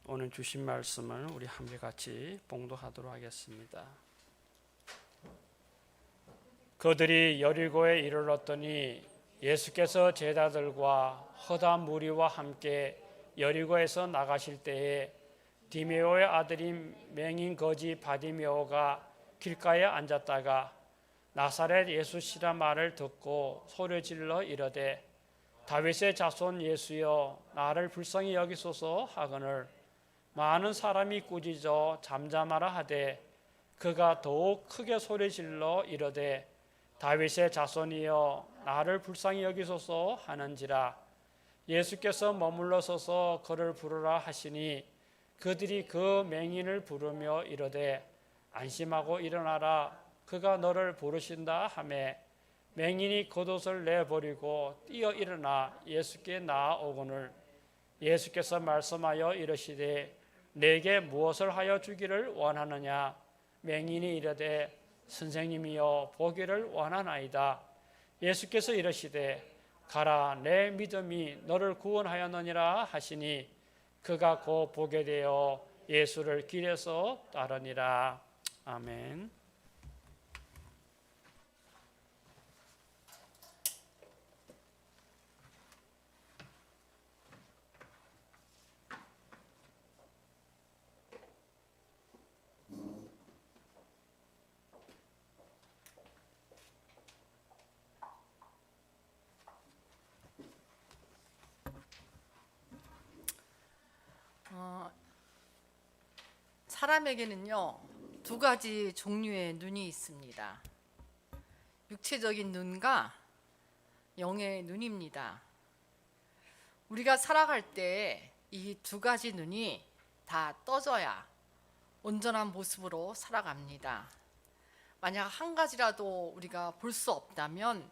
오늘 주신 말씀을 우리 함께 같이 봉독하도록 하겠습니다. 그들이 여리고에 이르렀더니 예수께서 제자들과 허다 무리와 함께 여리고에서 나가실 때에 디메오의 아들인 맹인 거지 바디메오가 길가에 앉았다가 나사렛 예수시라 말을 듣고 소리질러 이르되 다윗의 자손 예수여 나를 불쌍히 여기소서 하거늘 많은 사람이 꾸짖어 잠잠하라 하되 그가 더욱 크게 소리질러 이르되 다윗의 자손이여 나를 불쌍히 여기소서 하는지라. 예수께서 머물러 서서 그를 부르라 하시니 그들이 그 맹인을 부르며 이르되 안심하고 일어나라 그가 너를 부르신다 하매 맹인이 겉옷을 내버리고 뛰어 일어나 예수께 나아오거늘 예수께서 말씀하여 이르시되 내게 무엇을 하여 주기를 원하느냐. 맹인이 이르되 선생님이여 보기를 원하나이다. 예수께서 이르시되 가라 내 믿음이 너를 구원하였느니라 하시니 그가 곧 보게 되어 예수를 길에서 따르니라. 아멘. 사람에게는요, 두 가지 종류의 눈이 있습니다. 육체적인 눈과 영의 눈입니다. 우리가 살아갈 때 이 두 가지 눈이 다 떠져야 온전한 모습으로 살아갑니다. 만약 한 가지라도 우리가 볼 수 없다면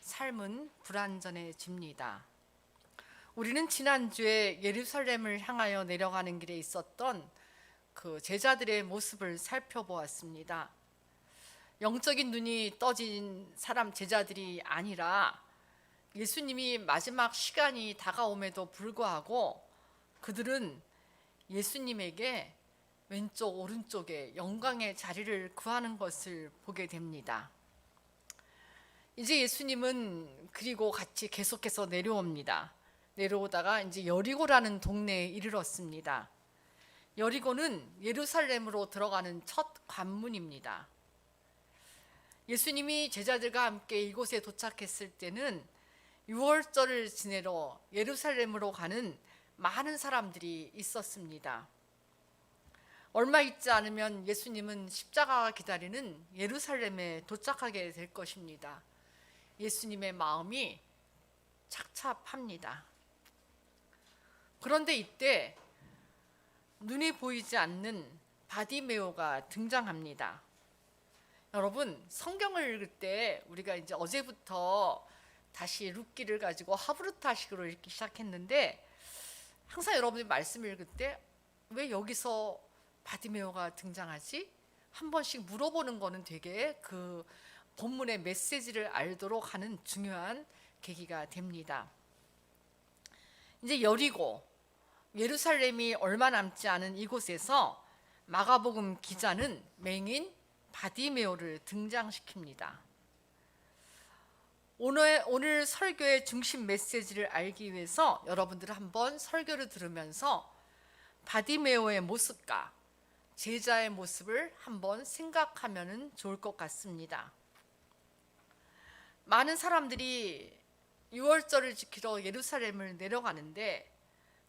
삶은 불완전해집니다. 우리는 지난주에 예루살렘을 향하여 내려가는 길에 있었던 그 제자들의 모습을 살펴보았습니다. 영적인 눈이 떠진 사람 제자들이 아니라 예수님이 마지막 시간이 다가옴에도 불구하고 그들은 예수님에게 왼쪽 오른쪽에 영광의 자리를 구하는 것을 보게 됩니다. 이제 예수님은 그리고 같이 계속해서 내려옵니다. 내려오다가 이제 여리고라는 동네에 이르렀습니다. 여리고는 예루살렘으로 들어가는 첫 관문입니다. 예수님이 제자들과 함께 이곳에 도착했을 때는 유월절을 지내러 예루살렘으로 가는 많은 사람들이 있었습니다. 얼마 있지 않으면 예수님은 십자가가 기다리는 예루살렘에 도착하게 될 것입니다. 예수님의 마음이 착잡합니다. 그런데 이때 눈이 보이지 않는 바디메오가 등장합니다. 여러분, 성경을 읽을 때 우리가 이제 어제부터 다시 룻기를 가지고 하브르타식으로 읽기 시작했는데 항상 여러분이 말씀을 읽을 때 왜 여기서 바디메오가 등장하지? 한 번씩 물어보는 거는 되게 그 본문의 메시지를 알도록 하는 중요한 계기가 됩니다. 이제 여리고 예루살렘이 얼마 남지 않은 이곳에서 마가복음 기자는 맹인 바디메오를 등장시킵니다. 오늘 설교의 중심 메시지를 알기 위해서 여러분들 한번 설교를 들으면서 바디메오의 모습과 제자의 모습을 한번 생각하면 좋을 것 같습니다. 많은 사람들이 유월절을 지키러 예루살렘을 내려가는데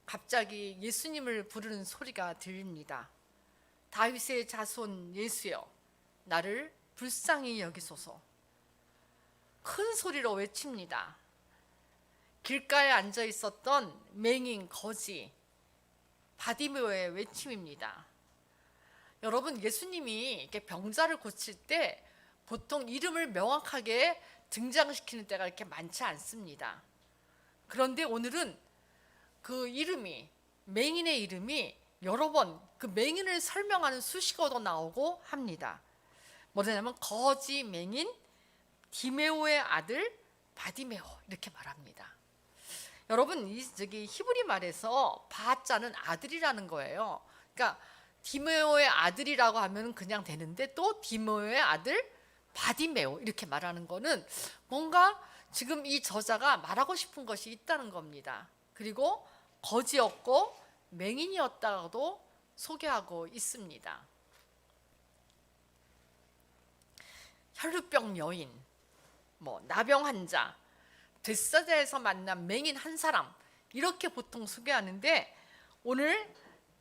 갑자기 예수님을 부르는 소리가 들립니다. 다윗의 자손 예수여 나를 불쌍히 여기소서. 큰 소리로 외칩니다. 길가에 앉아 있었던 맹인 거지 바디메오의 외침입니다. 여러분, 예수님이 이렇게 병자를 고칠 때 보통 이름을 명확하게 등장시키는 때가 이렇게 많지 않습니다. 그런데 오늘은 그 이름이, 맹인의 이름이 여러 번 그 맹인을 설명하는 수식어도 나오고 합니다. 뭐냐면 거지 맹인 디메오의 아들 바디메오 이렇게 말합니다. 여러분 저기 히브리 말에서 바자는 아들이라는 거예요. 그러니까 디메오의 아들이라고 하면 그냥 되는데 또 디메오의 아들 바디메오 이렇게 말하는 거는 뭔가 지금 이 저자가 말하고 싶은 것이 있다는 겁니다. 그리고 거지였고 맹인이었다고도 소개하고 있습니다. 혈루병 여인, 나병 환자, 벳사다에서 만난 맹인 한 사람 이렇게 보통 소개하는데 오늘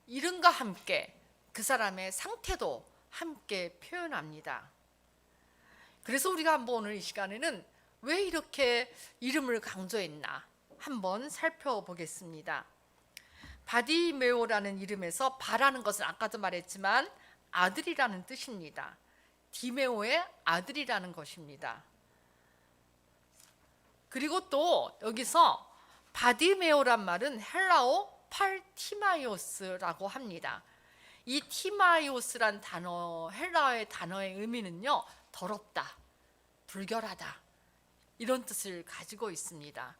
이름과 함께 그 사람의 상태도 함께 표현합니다. 그래서 우리가 한번 오늘 이 시간에는 왜 이렇게 이름을 강조했나 한번 살펴보겠습니다. 바디메오라는 이름에서 바라는 것은 아까도 말했지만 아들이라는 뜻입니다. 디메오의 아들이라는 것입니다. 그리고 또 여기서 바디메오란 말은 헬라어 팔티마이오스라고 합니다. 이 티마이오스란 단어, 헬라어의 단어의 의미는요, 더럽다, 불결하다 이런 뜻을 가지고 있습니다.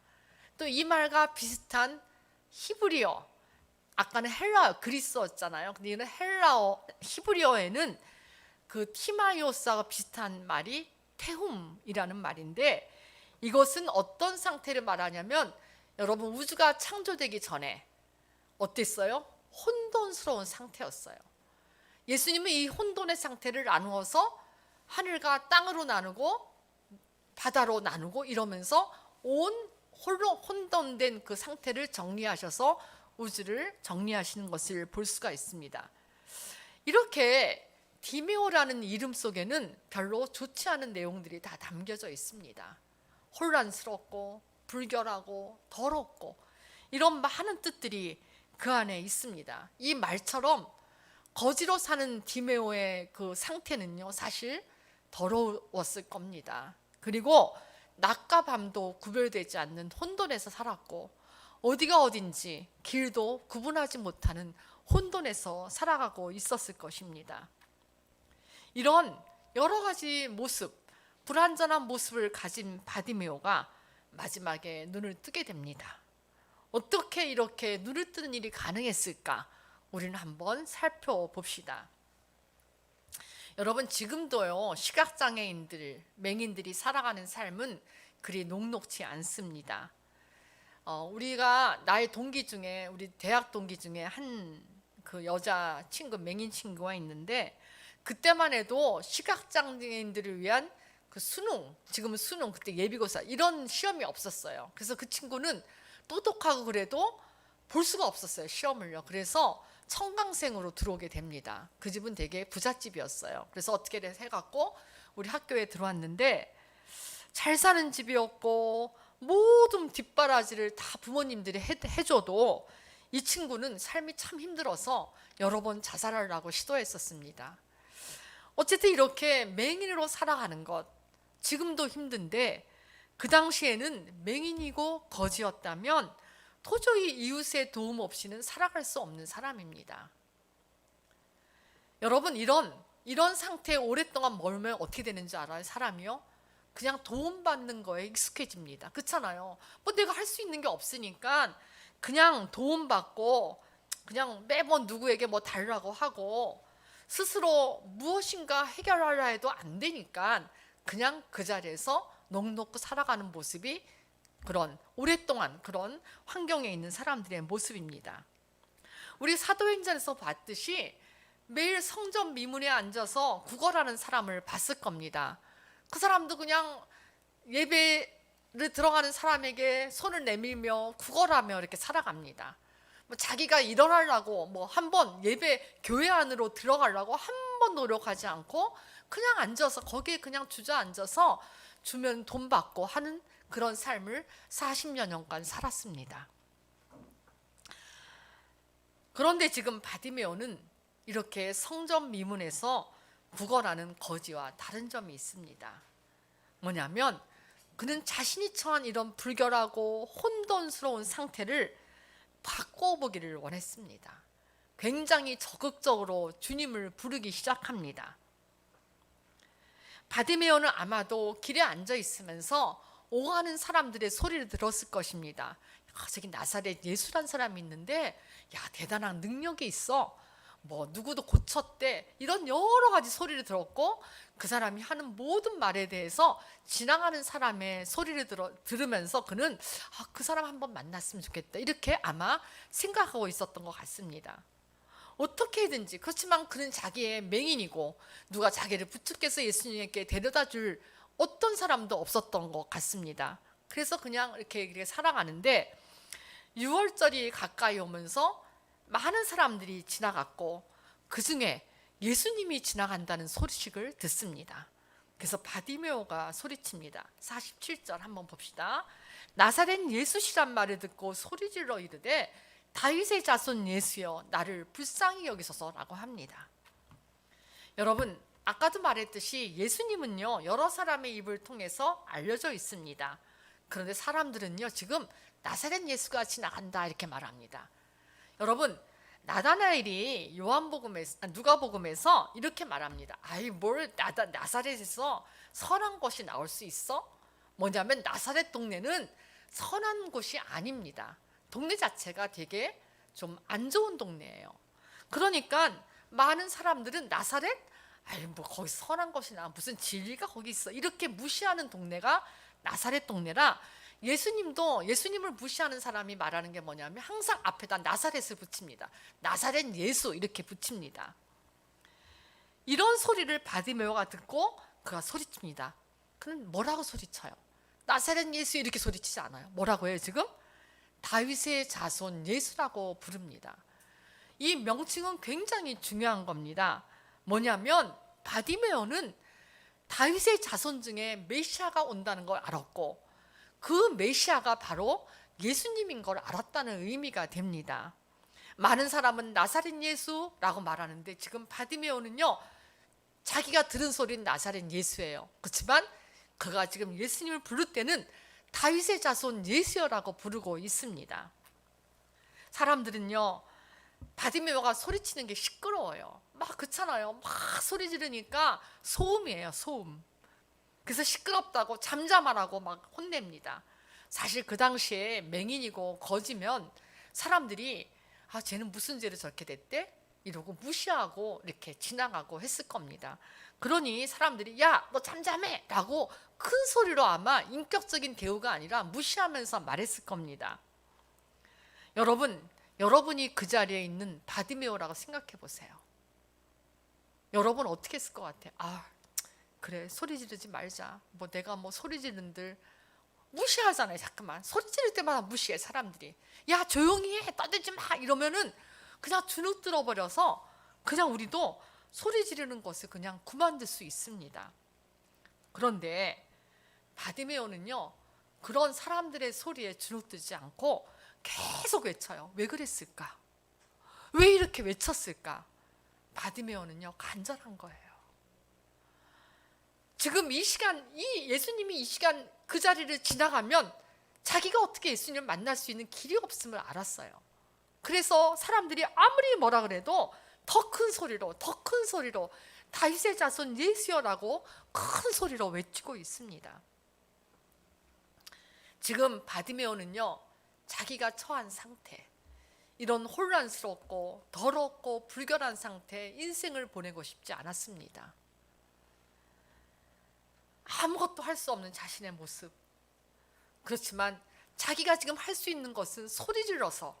또 이 말과 비슷한 히브리어, 아까는 헬라어 그리스어였잖아요. 근데 이는 헬라어 히브리어에는 그 티마이오스와 비슷한 말이 테훔이라는 말인데 이것은 어떤 상태를 말하냐면 여러분 우주가 창조되기 전에 어땠어요? 혼돈스러운 상태였어요. 예수님은 이 혼돈의 상태를 나누어서 하늘과 땅으로 나누고 바다로 나누고 이러면서 온 홀로 혼돈된 그 상태를 정리하셔서 우주를 정리하시는 것을 볼 수가 있습니다. 이렇게 디메오라는 이름 속에는 별로 좋지 않은 내용들이 다 담겨져 있습니다. 혼란스럽고 불결하고 더럽고 이런 많은 뜻들이 그 안에 있습니다. 이 말처럼 거지로 사는 디메오의 그 상태는요 사실 더러웠을 겁니다. 그리고 낮과 밤도 구별되지 않는 혼돈에서 살았고 어디가 어딘지 길도 구분하지 못하는 혼돈에서 살아가고 있었을 것입니다. 이런 여러 가지 모습, 불완전한 모습을 가진 바디메오가 마지막에 눈을 뜨게 됩니다. 어떻게 이렇게 눈을 뜨는 일이 가능했을까? 우리는 한번 살펴봅시다. 여러분 지금도요 시각장애인들, 맹인들이 살아가는 삶은 그리 녹록지 않습니다. 우리가 나의 동기 중에 우리 대학 동기 중에 한 그 여자 친구, 맹인 친구가 있는데 그때만 해도 시각장애인들을 위한 그 수능, 지금은 수능, 그때 예비고사 이런 시험이 없었어요. 그래서 그 친구는 똑똑하고 그래도 볼 수가 없었어요, 시험을요. 그래서 청강생으로 들어오게 됩니다. 그 집은 되게 부잣집이었어요. 그래서 어떻게 해갖고 우리 학교에 들어왔는데 잘 사는 집이었고 모든 뒷바라지를 다 부모님들이 해줘도 이 친구는 삶이 참 힘들어서 여러 번 자살하려고 시도했었습니다. 어쨌든 이렇게 맹인으로 살아가는 것 지금도 힘든데 그 당시에는 맹인이고 거지였다면 도저히 이웃의 도움 없이는 살아갈 수 없는 사람입니다. 여러분 이런 상태에 오랫동안 멀면 어떻게 되는지 알아요? 사람이요? 그냥 도움받는 거에 익숙해집니다. 그렇잖아요. 뭐 내가 할 수 있는 게 없으니까 그냥 도움받고 그냥 매번 누구에게 뭐 달라고 하고 스스로 무엇인가 해결하려 해도 안 되니까 그냥 그 자리에서 넋놓고 살아가는 모습이 그런 오랫동안 그런 환경에 있는 사람들의 모습입니다. 우리 사도행전에서 봤듯이 매일 성전 미문에 앉아서 구걸하는 사람을 봤을 겁니다. 그 사람도 그냥 예배를 들어가는 사람에게 손을 내밀며 구걸하며 이렇게 살아갑니다. 자기가 일어나려고 한번 예배 교회 안으로 들어가려고 한 번 노력하지 않고 그냥 앉아서 거기에 그냥 주저앉아서 주면 돈 받고 하는 그런 삶을 40여 년간 살았습니다. 그런데 지금 바디메오는 이렇게 성전 미문에서 구걸하는 거지와 다른 점이 있습니다. 뭐냐면 그는 자신이 처한 이런 불결하고 혼돈스러운 상태를 바꿔보기를 원했습니다. 굉장히 적극적으로 주님을 부르기 시작합니다. 바디메오는 아마도 길에 앉아 있으면서 오가는 사람들의 소리를 들었을 것입니다. 저기 나사렛 예수란 사람이 있는데 야 대단한 능력이 있어. 뭐 누구도 고쳤대. 이런 여러 가지 소리를 들었고 그 사람이 하는 모든 말에 대해서 지나가는 사람의 소리를 들으면서 그는 그 사람 한번 만났으면 좋겠다. 이렇게 아마 생각하고 있었던 것 같습니다. 어떻게든지 그렇지만 그는 자기의 맹인이고 누가 자기를 부축해서 예수님께 데려다 줄 어떤 사람도 없었던 것 같습니다. 그래서 그냥 이렇게 살아가는데 6월절이 가까이 오면서 많은 사람들이 지나갔고 그 중에 예수님이 지나간다는 소식을 듣습니다. 그래서 바디메오가 소리칩니다. 47절 한번 봅시다. 나사렛 예수시란 말을 듣고 소리질러 이르되 다윗의 자손 예수여 나를 불쌍히 여기소서라고 합니다. 여러분 아까도 말했듯이 예수님은요 여러 사람의 입을 통해서 알려져 있습니다. 그런데 사람들은요 지금 나사렛 예수가 지나간다 이렇게 말합니다. 여러분 나다나엘이 누가복음에서 이렇게 말합니다. 아이 뭘 나사렛에서 선한 것이 나올 수 있어? 뭐냐면 나사렛 동네는 선한 곳이 아닙니다. 동네 자체가 되게 좀 안 좋은 동네예요. 그러니까 많은 사람들은 나사렛? 아이 뭐 거기 선한 것이 나 무슨 진리가 거기 있어 이렇게 무시하는 동네가 나사렛 동네라 예수님도 예수님을 무시하는 사람이 말하는 게 뭐냐면 항상 앞에다 나사렛을 붙입니다. 나사렛 예수 이렇게 붙입니다. 이런 소리를 바디메오가 듣고 그가 소리칩니다. 그는 뭐라고 소리쳐요? 나사렛 예수 이렇게 소리치지 않아요. 뭐라고 해요 지금? 다윗의 자손 예수라고 부릅니다. 이 명칭은 굉장히 중요한 겁니다. 뭐냐면 바디메오는 다윗의 자손 중에 메시아가 온다는 걸 알았고 그 메시아가 바로 예수님인 걸 알았다는 의미가 됩니다. 많은 사람은 나사렛 예수라고 말하는데 지금 바디메오는요 자기가 들은 소리는 나사렛 예수예요. 그렇지만 그가 지금 예수님을 부를 때는 다윗의 자손 예수여라고 부르고 있습니다. 사람들은요 바디메오가 소리치는 게 시끄러워요. 막 그렇잖아요. 막 소리 지르니까 소음이에요 소음. 그래서 시끄럽다고 잠잠하라고 막 혼냅니다. 사실 그 당시에 맹인이고 거지면 사람들이 쟤는 무슨 죄를 저렇게 됐대? 이러고 무시하고 이렇게 지나가고 했을 겁니다. 그러니 사람들이 야 너 잠잠해 라고 큰 소리로 아마 인격적인 대우가 아니라 무시하면서 말했을 겁니다. 여러분이 그 자리에 있는 바디메오라고 생각해 보세요. 여러분 어떻게 했을 것 같아요? 그래 소리 지르지 말자. 뭐 내가 뭐 소리 지른들 무시하잖아요. 자꾸만 소리 지를 때마다 무시해 사람들이. 야 조용히 해 떠들지 마 이러면은 그냥 주눅 들어버려서 그냥 우리도 소리 지르는 것을 그냥 그만둘 수 있습니다. 그런데 바디메오는요 그런 사람들의 소리에 주눅들지 않고 계속 외쳐요. 왜 그랬을까? 왜 이렇게 외쳤을까? 바디메오는요 간절한 거예요. 지금 이 예수님이 이 시간 그 자리를 지나가면 자기가 어떻게 예수님을 만날 수 있는 길이 없음을 알았어요. 그래서 사람들이 아무리 뭐라 그래도 더 큰 소리로 다윗의 자손 예수여라고 큰 소리로 외치고 있습니다. 지금 바디메오는요 자기가 처한 상태, 이런 혼란스럽고 더럽고 불결한 상태에 인생을 보내고 싶지 않았습니다. 아무것도 할 수 없는 자신의 모습. 그렇지만 자기가 지금 할 수 있는 것은 소리 질러서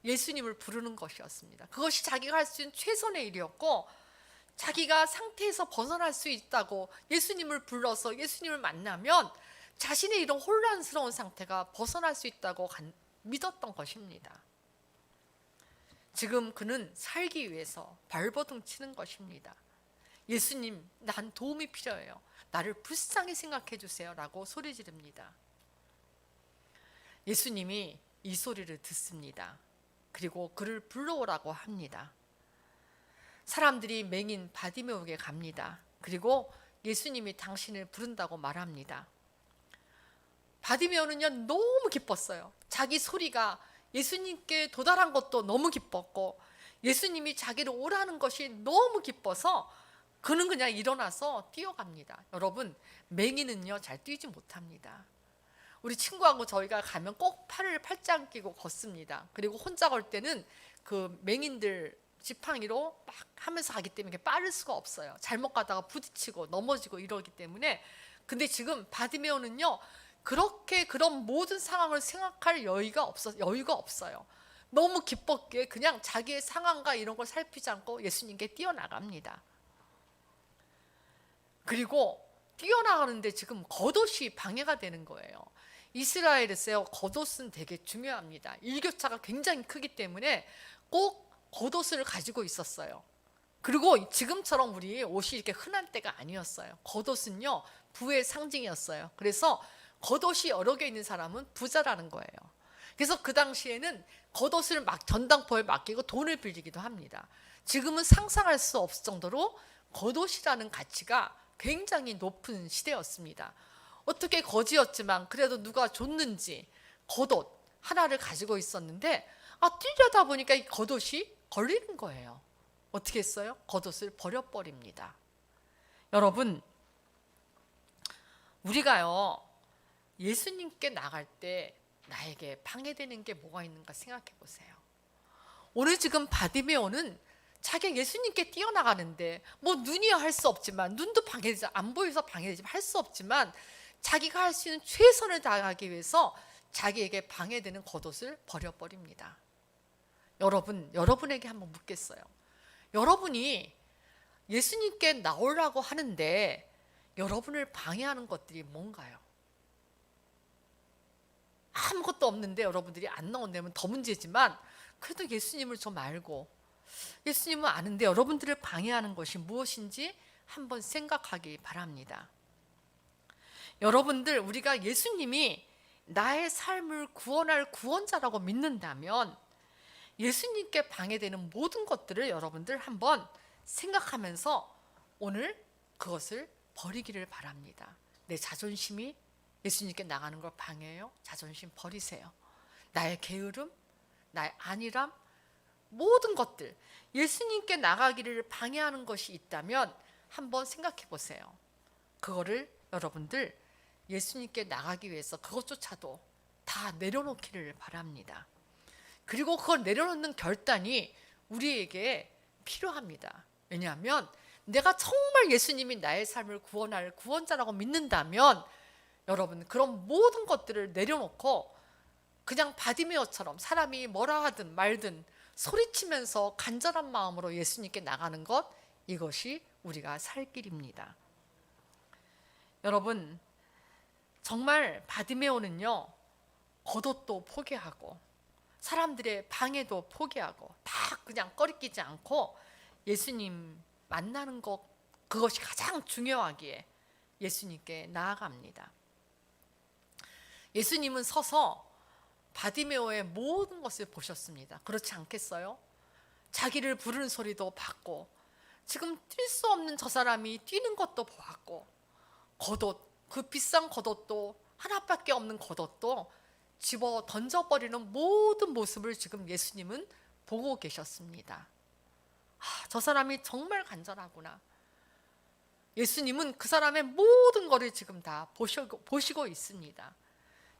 예수님을 부르는 것이었습니다. 그것이 자기가 할 수 있는 최선의 일이었고 자기가 상태에서 벗어날 수 있다고 예수님을 불러서 예수님을 만나면 자신의 이런 혼란스러운 상태가 벗어날 수 있다고 믿었던 것입니다. 지금 그는 살기 위해서 발버둥 치는 것입니다. 예수님, 난 도움이 필요해요. 나를 불쌍히 생각해 주세요 라고 소리 지릅니다. 예수님이 이 소리를 듣습니다. 그리고 그를 불러오라고 합니다. 사람들이 맹인 바디메오에게 갑니다. 그리고 예수님이 당신을 부른다고 말합니다. 바디메오는요 너무 기뻤어요. 자기 소리가 예수님께 도달한 것도 너무 기뻤고 예수님이 자기를 오라는 것이 너무 기뻐서 그는 그냥 일어나서 뛰어갑니다. 여러분 맹인은요 잘 뛰지 못합니다. 우리 친구하고 저희가 가면 꼭 팔을 팔짱 끼고 걷습니다. 그리고 혼자 걸 때는 그 맹인들 지팡이로 막 하면서 가기 때문에 빠를 수가 없어요. 잘못 가다가 부딪히고 넘어지고 이러기 때문에. 근데 지금 바디메오는요, 그렇게 그런 모든 상황을 생각할 여유가 없어요. 너무 기뻤기에 그냥 자기의 상황과 이런 걸 살피지 않고 예수님께 뛰어나갑니다. 그리고 뛰어나가는데 지금 겉옷이 방해가 되는 거예요. 이스라엘에서요, 겉옷은 되게 중요합니다. 일교차가 굉장히 크기 때문에 꼭 겉옷을 가지고 있었어요. 그리고 지금처럼 우리 옷이 이렇게 흔한 때가 아니었어요. 겉옷은요, 부의 상징이었어요. 그래서 겉옷이 여러 개 있는 사람은 부자라는 거예요. 그래서 그 당시에는 겉옷을 막 전당포에 맡기고 돈을 빌리기도 합니다. 지금은 상상할 수 없을 정도로 겉옷이라는 가치가 굉장히 높은 시대였습니다. 어떻게 거지였지만 그래도 누가 줬는지 겉옷 하나를 가지고 있었는데, 뛰려다 보니까 이 겉옷이 걸리는 거예요. 어떻게 했어요? 겉옷을 버려버립니다. 여러분, 우리가요, 예수님께 나갈 때 나에게 방해되는 게 뭐가 있는가 생각해 보세요. 오늘 지금 바디메오는 자기가 예수님께 뛰어나가는데, 뭐 눈이야 할 수 없지만, 눈도 방해되지, 안 보여서 방해되지만 할 수 없지만, 자기가 할 수 있는 최선을 다하기 위해서 자기에게 방해되는 겉옷을 버려버립니다. 여러분에게 한번 묻겠어요. 여러분이 예수님께 나오려고 하는데 여러분을 방해하는 것들이 뭔가요? 아무것도 없는데 여러분들이 안 나온다면 더 문제지만, 그래도 예수님을 좀 알고 예수님은 아는데 여러분들을 방해하는 것이 무엇인지 한번 생각하기 바랍니다. 여러분들, 우리가 예수님이 나의 삶을 구원할 구원자라고 믿는다면 예수님께 방해되는 모든 것들을 여러분들 한번 생각하면서 오늘 그것을 버리기를 바랍니다. 내 자존심이 예수님께 나가는 걸 방해해요? 자존심 버리세요. 나의 게으름, 나의 안일함, 모든 것들, 예수님께 나가기를 방해하는 것이 있다면 한번 생각해 보세요. 그거를 여러분들 예수님께 나가기 위해서 그것조차도 다 내려놓기를 바랍니다. 그리고 그걸 내려놓는 결단이 우리에게 필요합니다. 왜냐하면 내가 정말 예수님이 나의 삶을 구원할 구원자라고 믿는다면 여러분, 그런 모든 것들을 내려놓고 그냥 바디메오처럼 사람이 뭐라 하든 말든 소리치면서 간절한 마음으로 예수님께 나가는 것, 이것이 우리가 살 길입니다. 여러분, 정말 바디메오는요, 겉옷도 포기하고 사람들의 방해도 포기하고 다 그냥 꺼리끼지 않고 예수님 만나는 것, 그것이 가장 중요하기에 예수님께 나아갑니다. 예수님은 서서 바디메오의 모든 것을 보셨습니다. 그렇지 않겠어요? 자기를 부르는 소리도 받고, 지금 뛸 수 없는 저 사람이 뛰는 것도 보았고, 겉옷, 그 비싼 겉옷도, 하나밖에 없는 겉옷도 집어 던져버리는 모든 모습을 지금 예수님은 보고 계셨습니다. 저 사람이 정말 간절하구나. 예수님은 그 사람의 모든 것을 지금 다 보시고 있습니다.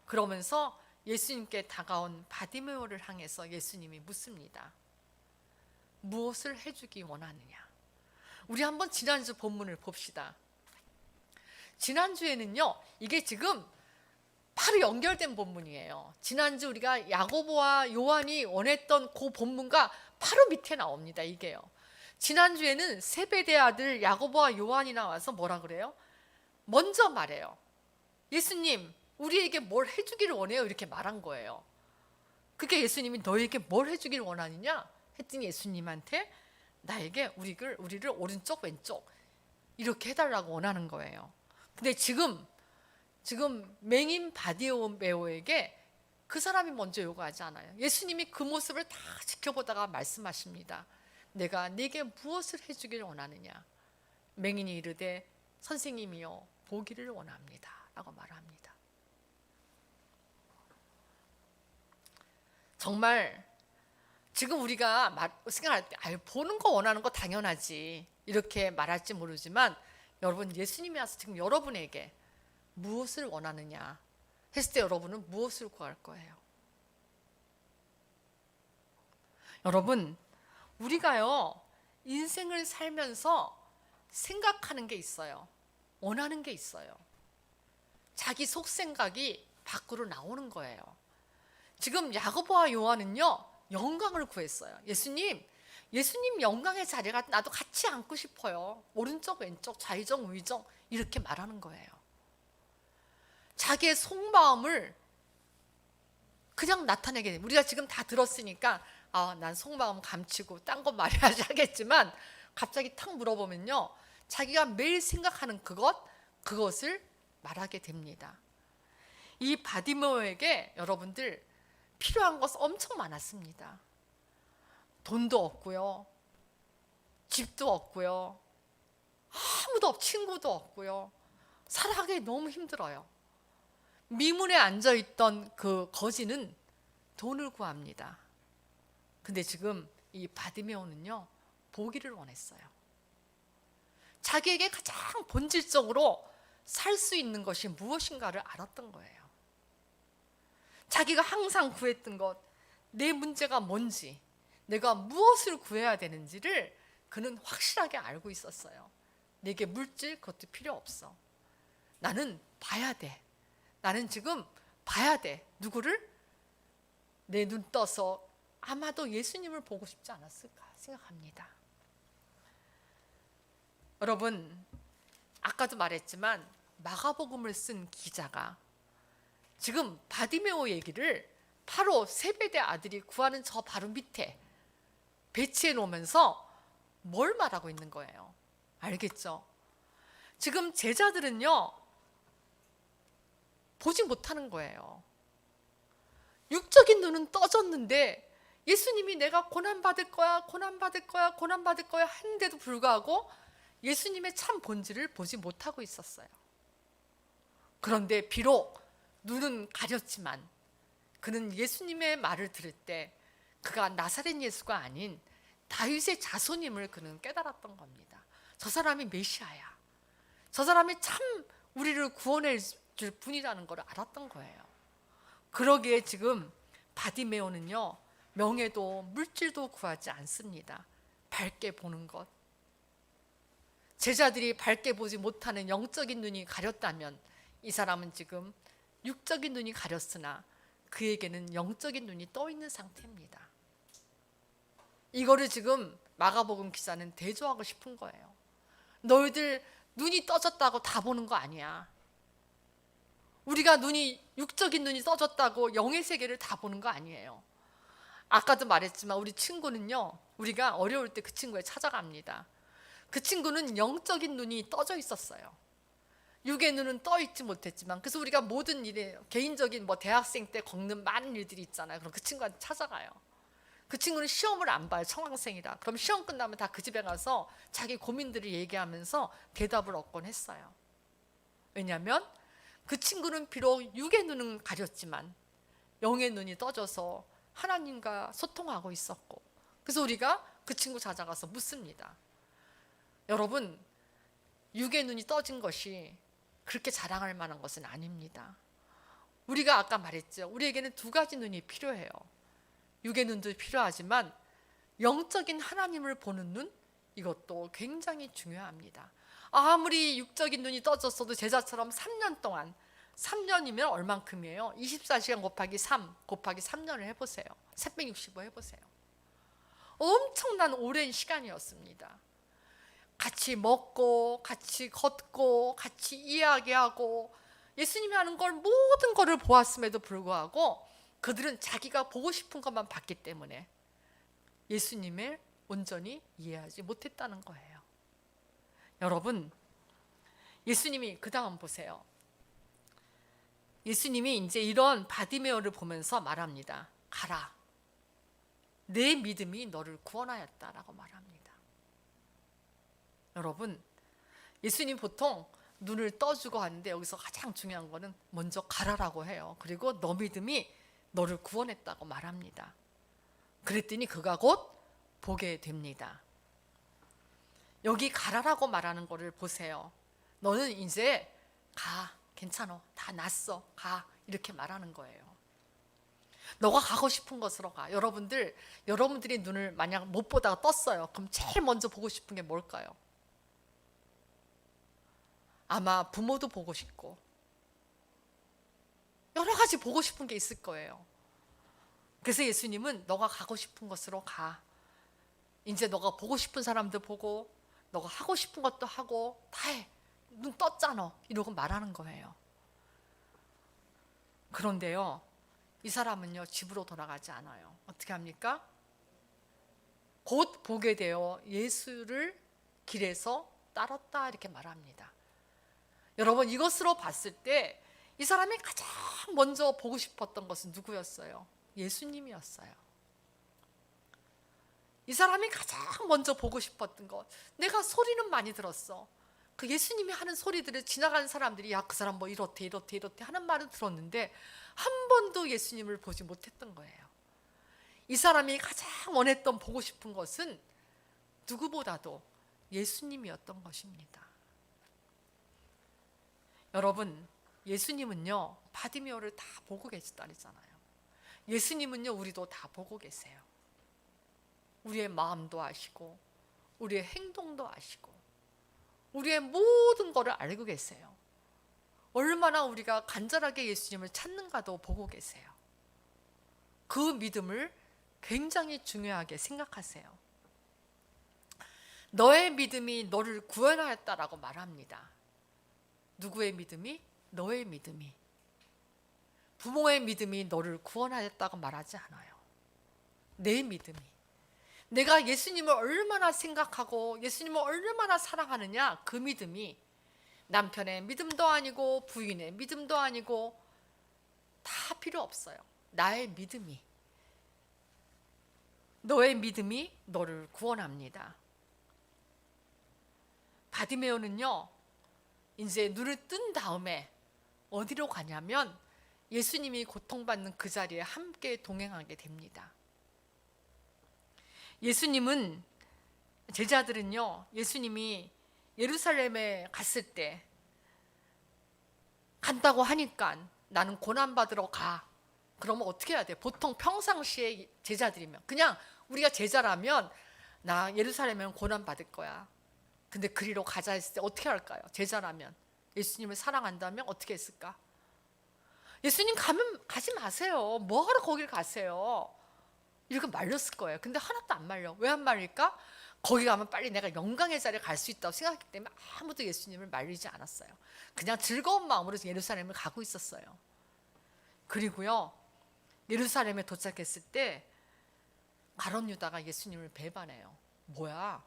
그러면서 예수님께 다가온 바디메오를 향해서 예수님이 묻습니다. 무엇을 해주기 원하느냐? 우리 한번 지난주 본문을 봅시다. 지난주에는요, 이게 지금 바로 연결된 본문이에요. 지난주 우리가 야고보와 요한이 원했던 그 본문과 바로 밑에 나옵니다. 이게요. 지난주에는 세베대의 아들 야고보와 요한이 나와서 뭐라 그래요? 먼저 말해요. 예수님, 우리에게 뭘 해주기를 원해요? 이렇게 말한 거예요. 그게 예수님이 너에게 뭘 해주기를 원하느냐? 했더니 예수님한테 나에게 우리를 오른쪽 왼쪽 이렇게 해달라고 원하는 거예요. 근데 지금 맹인 바디메오에게 그 사람이 먼저 요구하지 않아요. 예수님이 그 모습을 다 지켜보다가 말씀하십니다. 내가 네게 무엇을 해주기를 원하느냐? 맹인이 이르되 선생님이여 보기를 원합니다 라고 말합니다. 정말 지금 우리가 생각할 때 보는 거 원하는 거 당연하지 이렇게 말할지 모르지만, 여러분, 예수님이 와서 지금 여러분에게 무엇을 원하느냐, 했을 때 여러분은 무엇을 구할 거예요? 여러분, 우리가요, 인생을 살면서 생각하는 게 있어요. 원하는 게 있어요. 자기 속생각이 밖으로 나오는 거예요. 지금 야고보와 요한은요, 영광을 구했어요. 예수님 영광의 자리가 나도 같이 앉고 싶어요. 오른쪽 왼쪽 좌의정 우의정 이렇게 말하는 거예요. 자기의 속마음을 그냥 나타내게 돼요. 우리가 지금 다 들었으니까 난 속마음 감추고 딴 거 말해야지 하겠지만, 갑자기 탁 물어보면요, 자기가 매일 생각하는 그것을 말하게 됩니다. 이 바디메오에게 여러분들 필요한 것 엄청 많았습니다. 돈도 없고요, 집도 없고요, 친구도 없고요, 살아가기 너무 힘들어요. 미문에 앉아있던 그 거지는 돈을 구합니다. 근데 지금 이 바디메오는요, 보기를 원했어요. 자기에게 가장 본질적으로 살 수 있는 것이 무엇인가를 알았던 거예요. 자기가 항상 구했던 것, 내 문제가 뭔지, 내가 무엇을 구해야 되는지를 그는 확실하게 알고 있었어요. 내게 물질 그것도 필요 없어. 나는 봐야 돼. 나는 지금 봐야 돼. 누구를? 내 눈 떠서 아마도 예수님을 보고 싶지 않았을까 생각합니다. 여러분, 아까도 말했지만 마가복음을 쓴 기자가 지금 바디메오 얘기를 바로 세베대 아들이 구하는 저 바로 밑에 배치해 놓으면서 뭘 말하고 있는 거예요? 알겠죠? 지금 제자들은요, 보지 못하는 거예요. 육적인 눈은 떠졌는데 예수님이 내가 고난받을 거야 하는데도 불구하고 예수님의 참 본질을 보지 못하고 있었어요. 그런데 비록 눈은 가렸지만 그는 예수님의 말을 들을 때 그가 나사렛 예수가 아닌 다윗의 자손임을 그는 깨달았던 겁니다. 저 사람이 메시아야. 저 사람이 참 우리를 구원해 줄 분이라는 걸 알았던 거예요. 그러기에 지금 바디메오는요, 명예도 물질도 구하지 않습니다. 밝게 보는 것. 제자들이 밝게 보지 못하는 영적인 눈이 가렸다면 이 사람은 지금 육적인 눈이 가렸으나 그에게는 영적인 눈이 떠 있는 상태입니다. 이거를 지금 마가복음 기자는 대조하고 싶은 거예요. 너희들 눈이 떠졌다고 다 보는 거 아니야. 우리가 육적인 눈이 떠졌다고 영의 세계를 다 보는 거 아니에요. 아까도 말했지만 우리 친구는요, 우리가 어려울 때 그 친구에 찾아갑니다. 그 친구는 영적인 눈이 떠져 있었어요. 육의 눈은 떠 있지 못했지만, 그래서 우리가 모든 일에 개인적인 대학생 때 겪는 많은 일들이 있잖아요. 그럼 그 친구한테 찾아가요. 그 친구는 시험을 안 봐요. 청학생이라. 그럼 시험 끝나면 다 그 집에 가서 자기 고민들을 얘기하면서 대답을 얻곤 했어요. 왜냐하면 그 친구는 비록 육의 눈은 가렸지만 영의 눈이 떠져서 하나님과 소통하고 있었고, 그래서 우리가 그 친구 찾아가서 묻습니다. 여러분, 육의 눈이 떠진 것이 그렇게 자랑할 만한 것은 아닙니다. 우리가 아까 말했죠. 우리에게는 두 가지 눈이 필요해요. 육의 눈도 필요하지만 영적인 하나님을 보는 눈, 이것도 굉장히 중요합니다. 아무리 육적인 눈이 떠졌어도 제자처럼 3년 동안, 3년이면 얼만큼이에요? 24시간 곱하기 3 곱하기 3년을 해보세요. 365 해보세요. 엄청난 오랜 시간이었습니다. 같이 먹고 같이 걷고 같이 이야기하고 예수님이 하는 걸 모든 것을 보았음에도 불구하고 그들은 자기가 보고 싶은 것만 봤기 때문에 예수님을 온전히 이해하지 못했다는 거예요. 여러분, 예수님이 그 다음 보세요. 예수님이 이제 이런 바디메오를 보면서 말합니다. 가라. 내 믿음이 너를 구원하였다라고 말합니다. 여러분, 예수님 보통 눈을 떠주고 하는데 여기서 가장 중요한 거는 먼저 가라라고 해요. 그리고 너 믿음이 너를 구원했다고 말합니다. 그랬더니 그가 곧 보게 됩니다. 여기 가라라고 말하는 거를 보세요. 너는 이제 가. 괜찮아. 다 났어. 가. 이렇게 말하는 거예요. 너가 가고 싶은 곳으로 가. 여러분들이 눈을 만약 못 보다가 떴어요. 그럼 제일 먼저 보고 싶은 게 뭘까요? 아마 부모도 보고 싶고 여러 가지 보고 싶은 게 있을 거예요. 그래서 예수님은 너가 가고 싶은 곳으로 가. 이제 너가 보고 싶은 사람도 보고 너가 하고 싶은 것도 하고 다 해. 눈 떴잖아. 이러고 말하는 거예요. 그런데요, 이 사람은요 집으로 돌아가지 않아요. 어떻게 합니까? 곧 보게 되어 예수를 길에서 따랐다 이렇게 말합니다. 여러분, 이것으로 봤을 때 이 사람이 가장 먼저 보고 싶었던 것은 누구였어요? 예수님이었어요. 이 사람이 가장 먼저 보고 싶었던 것, 내가 소리는 많이 들었어. 그 예수님이 하는 소리들을 지나가는 사람들이 야, 그 사람 뭐 이렇대 하는 말을 들었는데 한 번도 예수님을 보지 못했던 거예요. 이 사람이 가장 원했던 보고 싶은 것은 누구보다도 예수님이었던 것입니다. 여러분, 예수님은요 바디메오를 다 보고 계시다잖아요. 예수님은요 우리도 다 보고 계세요. 우리의 마음도 아시고 우리의 행동도 아시고 우리의 모든 것을 알고 계세요. 얼마나 우리가 간절하게 예수님을 찾는가도 보고 계세요. 그 믿음을 굉장히 중요하게 생각하세요. 너의 믿음이 너를 구원하였다라고 말합니다. 누구의 믿음이? 너의 믿음이. 부모의 믿음이 너를 구원하였다고 말하지 않아요. 내 믿음이. 내가 예수님을 얼마나 생각하고 예수님을 얼마나 사랑하느냐, 그 믿음이 남편의 믿음도 아니고 부인의 믿음도 아니고 다 필요 없어요. 나의 믿음이. 너의 믿음이 너를 구원합니다. 바디메오는요 이제 눈을 뜬 다음에 어디로 가냐면 예수님이 고통받는 그 자리에 함께 동행하게 됩니다. 제자들은요 예수님이 예루살렘에 갔을 때 간다고 하니까 나는 고난받으러 가. 그러면 어떻게 해야 돼? 보통 평상시에 제자들이면 그냥 우리가 제자라면 나 예루살렘에 고난받을 거야. 근데 그리로 가자 했을 때 어떻게 할까요? 제자라면 예수님을 사랑한다면 어떻게 했을까? 예수님 가면 가지 마세요. 뭐하러 거길 가세요? 이렇게 말렸을 거예요. 근데 하나도 안 말려. 왜 안 말릴까? 거기 가면 빨리 내가 영광의 자리에 갈 수 있다고 생각했기 때문에 아무도 예수님을 말리지 않았어요. 그냥 즐거운 마음으로 예루살렘을 가고 있었어요. 그리고요 예루살렘에 도착했을 때 가룟 유다가 예수님을 배반해요. 뭐야?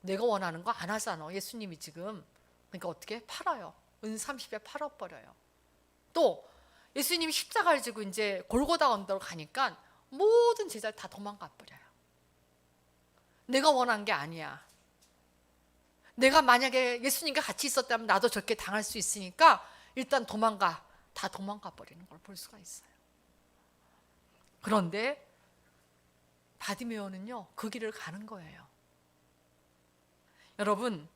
내가 원하는 거 안 하잖아. 예수님이 지금. 그러니까 어떻게? 팔아요. 은 30에 팔아버려요. 또 예수님이 십자가를 지고 이제 골고다 언덕으로 가니까 모든 제자들 다 도망가 버려요. 내가 원한 게 아니야. 내가 만약에 예수님과 같이 있었다면 나도 저렇게 당할 수 있으니까 일단 도망가. 다 도망가 버리는 걸 볼 수가 있어요. 그런데 바디메오는요 그 길을 가는 거예요. 여러분,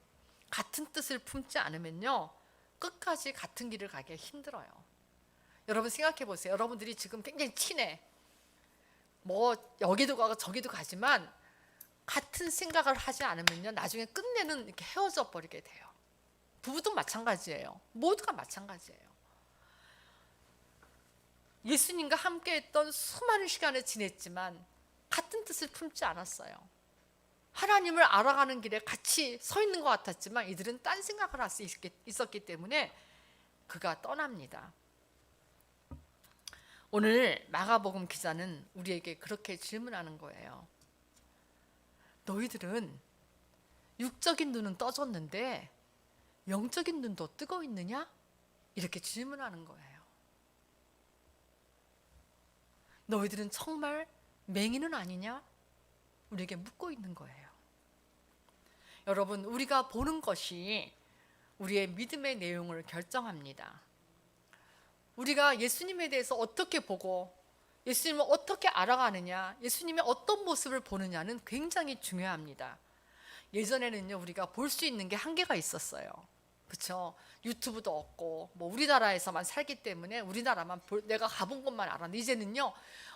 같은 뜻을 품지 않으면요 끝까지 같은 길을 가기가 힘들어요. 여러분 생각해 보세요. 여러분들이 지금 굉장히 친해. 뭐 여기도 가고 저기도 가지만 같은 생각을 하지 않으면요 나중에 끝내는 이렇게 헤어져 버리게 돼요. 부부도 마찬가지예요. 모두가 마찬가지예요. 예수님과 함께 했던 수많은 시간을 지냈지만 같은 뜻을 품지 않았어요. 하나님을 알아가는 길에 같이 서 있는 것 같았지만 이들은 딴 생각을 할 수 있었기 때문에 그가 떠납니다. 오늘 마가복음 기자는 우리에게 그렇게 질문하는 거예요. 너희들은 육적인 눈은 떠졌는데 영적인 눈도 뜨고 있느냐? 이렇게 질문하는 거예요. 너희들은 정말 맹인은 아니냐? 우리에게 묻고 있는 거예요. 여러분, 우리가 보는 것이 우리의 믿음의 내용을 결정합니다. 우리가 예수님에 대해서 어떻게 보고 예수님을 어떻게 알아가느냐, 예수님의 어떤 모습을 보느냐는 굉장히 중요합니다. 예전에는요 우리가 볼 수 있는 게 한계가 있었어요. 그렇죠? 유튜브도 없고 뭐 우리나라에서만 살기 때문에 우리나라만 내가 가본 것만 알았는데 이제는요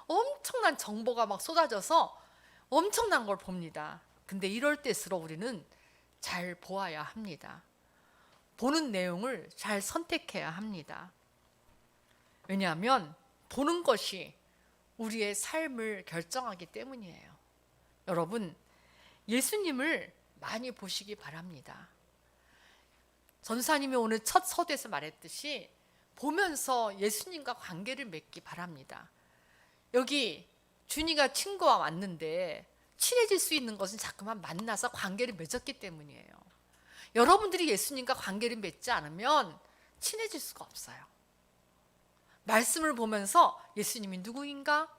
엄청난 정보가 막 쏟아져서 엄청난 걸 봅니다. 근데 이럴 때일수록 우리는 잘 보아야 합니다. 보는 내용을 잘 선택해야 합니다. 왜냐하면 보는 것이 우리의 삶을 결정하기 때문이에요. 여러분, 예수님을 많이 보시기 바랍니다. 전사님이 오늘 첫 서두에서 말했듯이 보면서 예수님과 관계를 맺기 바랍니다. 여기 준이가 친구와 왔는데 친해질 수 있는 것은 자꾸만 만나서 관계를 맺었기 때문이에요. 여러분들이 예수님과 관계를 맺지 않으면 친해질 수가 없어요. 말씀을 보면서 예수님이 누구인가?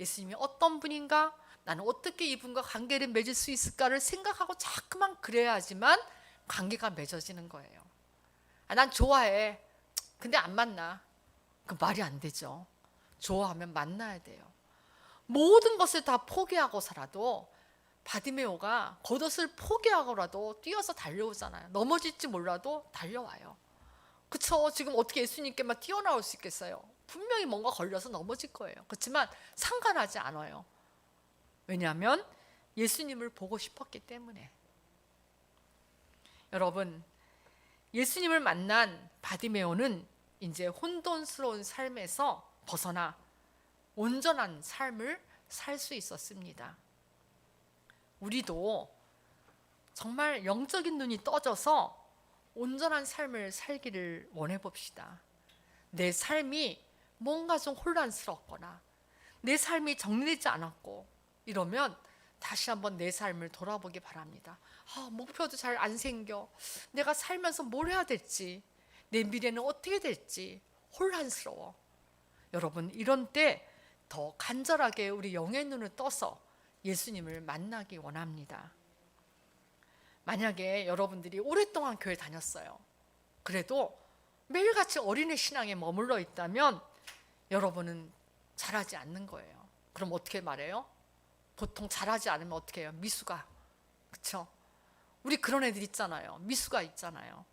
예수님이 어떤 분인가? 나는 어떻게 이분과 관계를 맺을 수 있을까를 생각하고 자꾸만 그래야지만 관계가 맺어지는 거예요. 난 좋아해. 근데 안 만나. 그 말이 안 되죠. 좋아하면 만나야 돼요. 모든 것을 다 포기하고 살아도 바디메오가 겉옷을 포기하고라도 뛰어서 달려오잖아요. 넘어질지 몰라도 달려와요. 그쵸? 지금 어떻게 예수님께만 뛰어나올 수 있겠어요? 분명히 뭔가 걸려서 넘어질 거예요. 그렇지만 상관하지 않아요. 왜냐하면 예수님을 보고 싶었기 때문에. 여러분, 예수님을 만난 바디메오는 이제 혼돈스러운 삶에서 벗어나 온전한 삶을 살 수 있었습니다. 우리도 정말 영적인 눈이 떠져서 온전한 삶을 살기를 원해 봅시다. 내 삶이 뭔가 좀 혼란스럽거나 내 삶이 정리되지 않았고 이러면 다시 한번 내 삶을 돌아보기 바랍니다. 목표도 잘 안 생겨. 내가 살면서 뭘 해야 될지, 내 미래는 어떻게 될지 혼란스러워. 여러분, 이런 때 더 간절하게 우리 영의 눈을 떠서 예수님을 만나기 원합니다. 만약에 여러분들이 오랫동안 교회 다녔어요. 그래도 매일같이 어린애 신앙에 머물러 있다면 여러분은 잘하지 않는 거예요. 그럼 어떻게 말해요? 보통 잘하지 않으면 어떻게 해요? 미수가. 그렇죠? 우리 그런 애들 있잖아요. 미수가 있잖아요.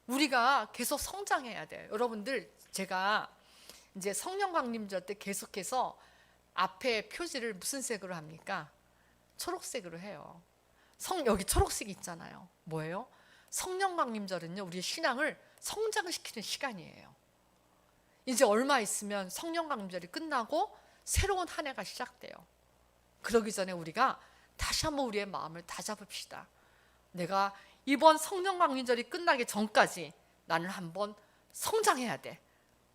우리가 계속 성장해야 돼요. 여러분들, 제가 이제 성령 강림절 때 계속해서 앞에 표지를 무슨 색으로 합니까? 초록색으로 해요. 여기 초록색이 있잖아요. 뭐예요? 성령 강림절은요, 우리의 신앙을 성장시키는 시간이에요. 이제 얼마 있으면 성령 강림절이 끝나고 새로운 한 해가 시작돼요. 그러기 전에 우리가 다시 한번 우리의 마음을 다잡읍시다. 내가 이번 성령 강림절이 끝나기 전까지 나는 한번 성장해야 돼.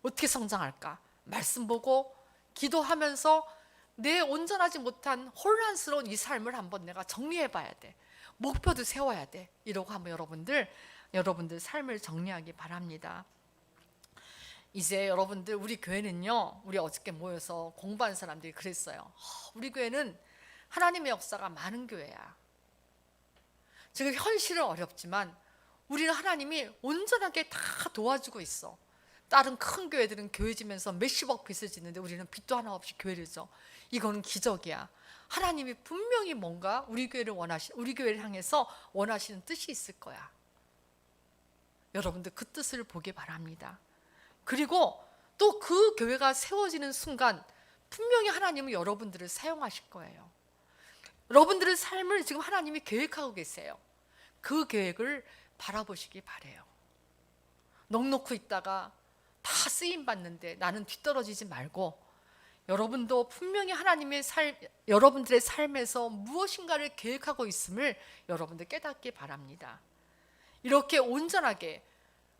어떻게 성장할까? 말씀 보고 기도하면서 내 온전하지 못한 혼란스러운 이 삶을 한번 내가 정리해 봐야 돼. 목표도 세워야 돼. 이러고 한번 여러분들 삶을 정리하기 바랍니다. 이제 여러분들, 우리 교회는요, 우리 어저께 모여서 공부한 사람들이 그랬어요. 우리 교회는 하나님의 역사가 많은 교회야. 지금 현실은 어렵지만 우리는 하나님이 온전하게 다 도와주고 있어. 다른 큰 교회들은 교회 지면서 몇십억 빚을 짓는데 우리는 빚도 하나 없이 교회를 져. 이거는 기적이야. 하나님이 분명히 뭔가 우리 교회를 향해서 원하시는 뜻이 있을 거야. 여러분들 그 뜻을 보기 바랍니다. 그리고 또 그 교회가 세워지는 순간 분명히 하나님은 여러분들을 사용하실 거예요. 여러분들의 삶을 지금 하나님이 계획하고 계세요. 그 계획을 바라보시기 바래요. 넉넉히 있다가 다 쓰임 받는데 나는 뒤떨어지지 말고, 여러분도 분명히 여러분들의 삶에서 무엇인가를 계획하고 있음을 여러분들 깨닫기 바랍니다. 이렇게 온전하게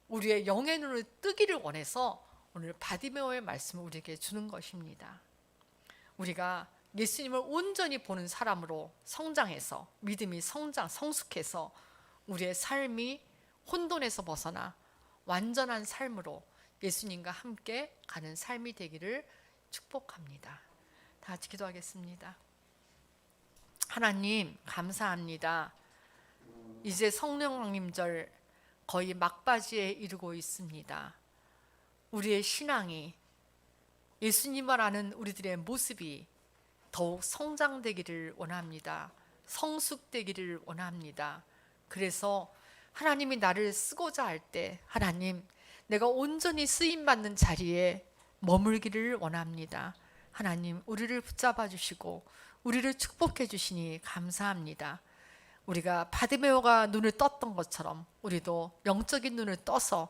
우리의 영의 눈을 뜨기를 원해서 오늘 바디메오의 말씀을 우리에게 주는 것입니다. 우리가 예수님을 온전히 보는 사람으로 성장해서 믿음이 성숙해서 우리의 삶이 혼돈에서 벗어나 완전한 삶으로 예수님과 함께 가는 삶이 되기를 축복합니다. 다 같이 기도하겠습니다. 하나님, 감사합니다. 이제 성령 강림절 거의 막바지에 이르고 있습니다. 우리의 신앙이, 예수님을 아는 우리들의 모습이 더욱 성장되기를 원합니다. 성숙되기를 원합니다. 그래서 하나님이 나를 쓰고자 할 때 하나님 내가 온전히 쓰임받는 자리에 머물기를 원합니다. 하나님 우리를 붙잡아 주시고 우리를 축복해 주시니 감사합니다. 우리가 바디메오가 눈을 떴던 것처럼 우리도 영적인 눈을 떠서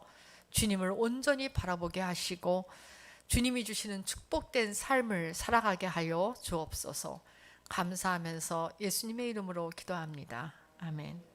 주님을 온전히 바라보게 하시고 주님이 주시는 축복된 삶을 살아가게 하여 주옵소서. 감사하면서 예수님의 이름으로 기도합니다. 아멘.